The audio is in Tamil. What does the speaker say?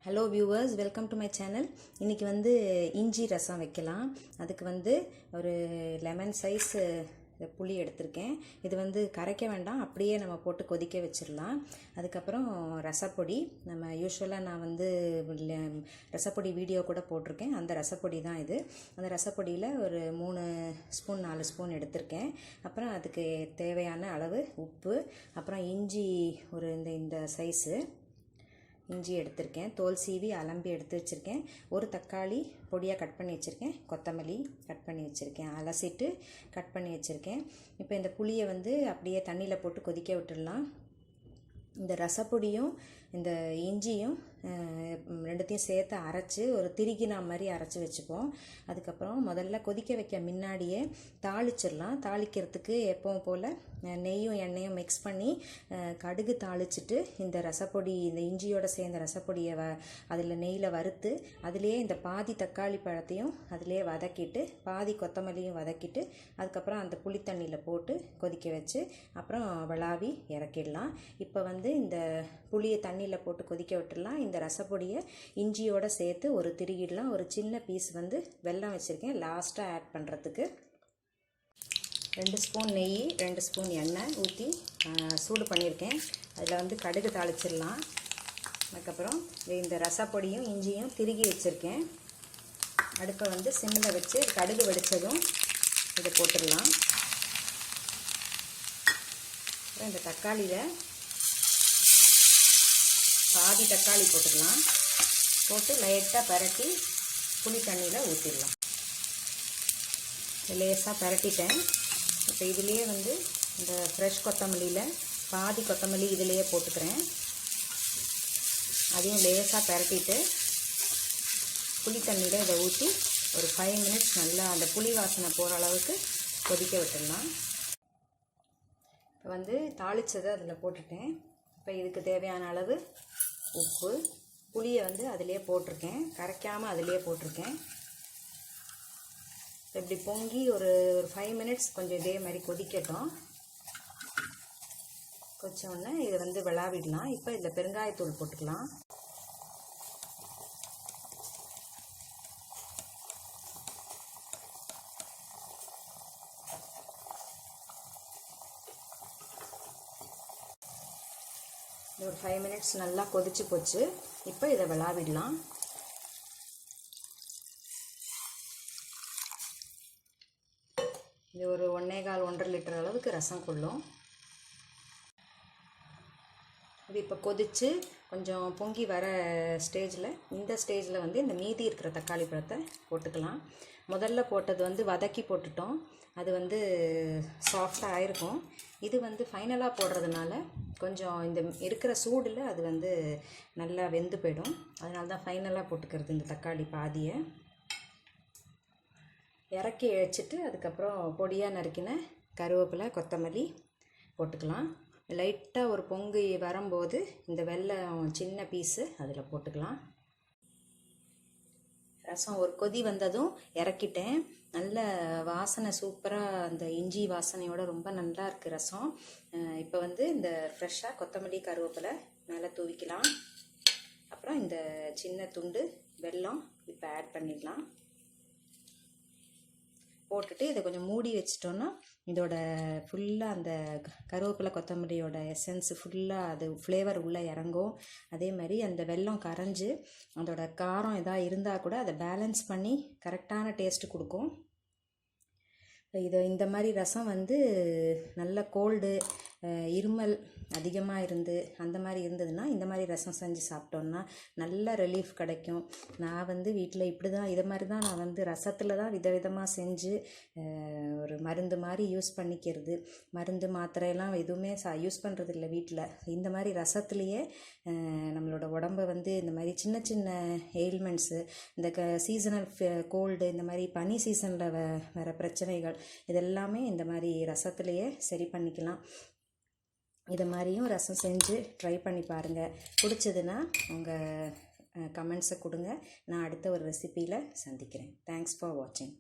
Hello viewers, welcome to my channel. இன்றைக்கி வந்து இஞ்சி ரசம் வைக்கலாம். அதுக்கு வந்து ஒரு லெமன் சைஸ் புளி எடுத்திருக்கேன். இது வந்து கரைக்க வேண்டாம், அப்படியே நம்ம போட்டு கொதிக்க வச்சிடலாம். அதுக்கப்புறம் ரசப்பொடி, நம்ம யூஸ்வலாக நான் வந்து ரசப்பொடி வீடியோ கூட போட்டிருக்கேன். அந்த ரசப்பொடி தான் இது. அந்த ரசப்பொடியில் ஒரு 3 ஸ்பூன் 4 ஸ்பூன் எடுத்திருக்கேன். அப்புறம் அதுக்கு தேவையான அளவு உப்பு, அப்புறம் இஞ்சி ஒரு இந்த சைஸு இஞ்சி எடுத்திருக்கேன். தோல் சீவி அலம்பி எடுத்து வச்சுருக்கேன். ஒரு தக்காளி பொடியாக கட் பண்ணி வச்சுருக்கேன். கொத்தமல்லி கட் பண்ணி வச்சுருக்கேன். அலசிட்டு கட் பண்ணி வச்சுருக்கேன். இப்போ இந்த புளியை வந்து அப்படியே தண்ணியில் போட்டு கொதிக்க விட்டுடலாம். இந்த ரசப்பொடியும் இந்த இஞ்சியும் ரெண்டுத்தையும் சேர்த்து அரைச்சி ஒரு திருகினா மாதிரி அரைச்சி வச்சுப்போம். அதுக்கப்புறம் முதல்ல கொதிக்க வைக்க முன்னாடியே தாளிச்சிடலாம். தாளிக்கிறதுக்கு எப்பவும் போல் நெய்யும் எண்ணெயும் மிக்ஸ் பண்ணி கடுகு தாளிச்சிட்டு இந்த ரசப்பொடி, இந்த இஞ்சியோடு சேர்ந்த ரசப்பொடியை அதில் நெய்யில் வறுத்து அதிலே இந்த பாதி தக்காளி பழத்தையும் அதிலே வதக்கிட்டு பாதி கொத்தமல்லியும் வதக்கிட்டு அதுக்கப்புறம் அந்த புளி தண்ணியில் போட்டு கொதிக்க வச்சு அப்புறம் விளாவி இறக்கிடலாம். இப்போ வந்து இந்த புளியை தண்ணியில் போட்டு கொதிக்க விட்டுடலாம். இந்த ரசப்பொடியை இஞ்சியோடு சேர்த்து ஒரு திருகிடலாம். ஒரு சின்ன பீஸ் வந்து வெல்லம் வச்சுருக்கேன் லாஸ்ட்டாக ஆட் பண்ணுறதுக்கு. 2 ஸ்பூன் நெய் 2 ஸ்பூன் எண்ணெய் ஊற்றி சூடு பண்ணியிருக்கேன். அதில் வந்து கடுகு தாளிச்சிடலாம். அதுக்கப்புறம் இந்த ரசப்பொடியும் இஞ்சியும் திருகி வச்சுருக்கேன். அடுப்பை வந்து சிம்மில் வச்சு கடுகு வெடித்ததும் இதை போட்டுடலாம். அப்புறம் இந்த தக்காளியில் பாதி தக்காளி போட்டுக்கலாம். போட்டு லைட்டாக பரட்டி புளி தண்ணியில் ஊற்றிடலாம். லேசாக பரட்டிட்டேன். இப்போ இதுலேயே வந்து இந்த ஃப்ரெஷ் கொத்தமல்லியில் பாதி கொத்தமல்லி இதிலையே போட்டுக்கிறேன். அதையும் லேசாக பரட்டிட்டு புளி தண்ணியில் இதை ஊற்றி ஒரு 5 மினிட்ஸ் நல்லா அந்த புளி வாசனை போகிற அளவுக்கு கொதிக்க விட்டுடலாம். இப்போ வந்து தாளித்ததை அதில் போட்டுட்டேன். இப்போ இதுக்கு தேவையான அளவு உப்பு, புளியை வந்து அதிலே போட்டிருக்கேன், கரைக்காமல் அதிலே போட்டிருக்கேன். இப்படி பொங்கி ஒரு 5 மினிட்ஸ் கொஞ்சம் இதே மாதிரி கொதிக்கட்டும். கொதிச்சோடனே இதை வந்து விளாவிடலாம். இப்போ இதில் பெருங்காயத்தூள் போட்டுக்கலாம். ஒரு 5 மினிட்ஸ் நல்லா கொதிச்சு போச்சு. இப்போ இதை விளாவிடலாம். இது ஒரு 1.25 லிட்டர் அளவுக்கு ரசம் கொள்ளும். இது இப்போ கொதித்து கொஞ்சம் பொங்கி வர ஸ்டேஜில், இந்த ஸ்டேஜில் வந்து இந்த மீதி இருக்கிற தக்காளி பழத்தை போட்டுக்கலாம். முதல்ல போட்டது வந்து வதக்கி போட்டுட்டோம், அது வந்து சாஃப்டாக ஆயிருக்கும். இது வந்து ஃபைனலாக போடுறதுனால கொஞ்சம் இந்த இருக்கிற சூடில் அது வந்து நல்லா வெந்து போயிடும். அதனால தான் ஃபைனலாக போட்டுக்கிறது இந்த தக்காளி பாதியை. இறக்கி வச்சுட்டு அதுக்கப்புறம் பொடியாக நறுக்கின கருவேப்பிலை கொத்தமல்லி போட்டுக்கலாம். லைட்டாக ஒரு பொங்கி வரும்போது இந்த வெல்லம் சின்ன பீஸு அதில் போட்டுக்கலாம். ரசம் ஒரு கொதி வந்ததும் இறக்கிட்டேன். நல்ல வாசனை சூப்பராக, அந்த இஞ்சி வாசனையோட ரொம்ப நல்லா இருக்குது ரசம். இப்போ வந்து இந்த ஃப்ரெஷ்ஷாக கொத்தமல்லி கருவேப்பிலை மேலே தூவிக்கலாம். அப்புறம் இந்த சின்ன துண்டு வெல்லம் இப்போ ஆட் பண்ணிடலாம். போட்டுட்டு இதை கொஞ்சம் மூடி வச்சிட்டோன்னா இதோட ஃபுல்லாக அந்த கருவேப்பிலை கொத்தமல்லியோட எசன்ஸ் ஃபுல்லாக அது ஃப்ளேவர் உள்ளே இறங்கும். அதே மாதிரி அந்த வெல்லம் கரைஞ்சி அதோட காரம் எதாவது இருந்தால் கூட அதை பேலன்ஸ் பண்ணி கரெக்டான டேஸ்ட்டு கொடுக்கும். இது இந்த மாதிரி ரசம் வந்து நல்ல கோல்டு, இருமல் அதிகமாக இருந்து அந்த மாதிரி இருந்ததுன்னா இந்த மாதிரி ரசம் செஞ்சு சாப்பிட்டோன்னா நல்ல ரிலீஃப் கிடைக்கும். நான் வந்து வீட்டில் இப்படி தான், இதை மாதிரி தான் நான் வந்து ரசத்தில் தான் விதவிதமாக செஞ்சு ஒரு மருந்து மாதிரி யூஸ் பண்ணிக்கிறது. மருந்து மாத்திரையெல்லாம் எதுவுமே யூஸ் பண்ணுறது இல்லை வீட்டில். இந்த மாதிரி ரசத்துலேயே நம்மளோட உடம்பை வந்து இந்த மாதிரி சின்ன சின்ன எயில்மெண்ட்ஸு, இந்த சீசனல் கோல்டு, இந்த மாதிரி பனி சீசனில் வர பிரச்சனைகள் இதெல்லாமே இந்த மாதிரி ரசத்துலேயே சரி பண்ணிக்கலாம். இதை மாதிரியும் ரசம் செஞ்சு ட்ரை பண்ணி பாருங்கள். பிடிச்சதுன்னா உங்கள் கமெண்ட்ஸை கொடுங்க. நான் அடுத்த ஒரு ரெசிப்பியில் சந்திக்கிறேன். தேங்க்ஸ் ஃபார் வாட்சிங்.